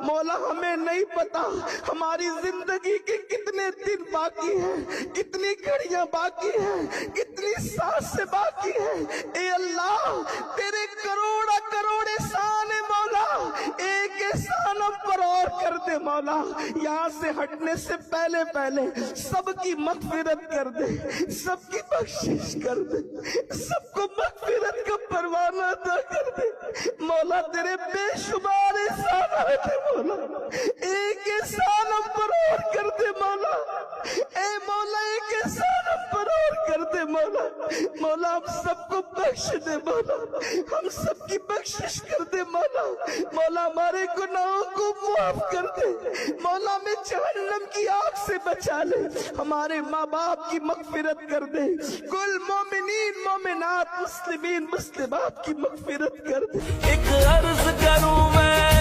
مولا ہمیں نہیں پتا ہماری زندگی کے کتنے دن باقی ہیں، کتنی گھڑیاں باقی ہیں، کتنی سانسیں باقی ہیں۔ اے اللہ تیرے کروڑا کروڑ احسان ہے مولا، ایک احسان ہم پر اور کر دے مولا۔ یہاں سے ہٹنے سے پہلے سب کی مغفرت کر دے، سب کی بخشش کر دے، سب کو مغفرت کا پروانہ عطا کر دے مولا۔ تیرے بے شمار احسانات ہیں مولا، ایک احسان ہم پر اور کر دے مولا۔ اے مولا ایک احسان ہم پر اور کر دے مولا۔ مولا ہم سب کو بخش دے مولا، ہم سب کی بخشش کر دے مولا۔ مولا ہمارے گناہوں کو معاف کر دے مولا، ہمیں جہنم کی آگ سے بچا لے، ہمارے ماں باپ کی مغفرت کر دے، کل مومنین مومنات مسلمین مسلمات کی مغفرت کر دے۔ ایک عرض کروں میں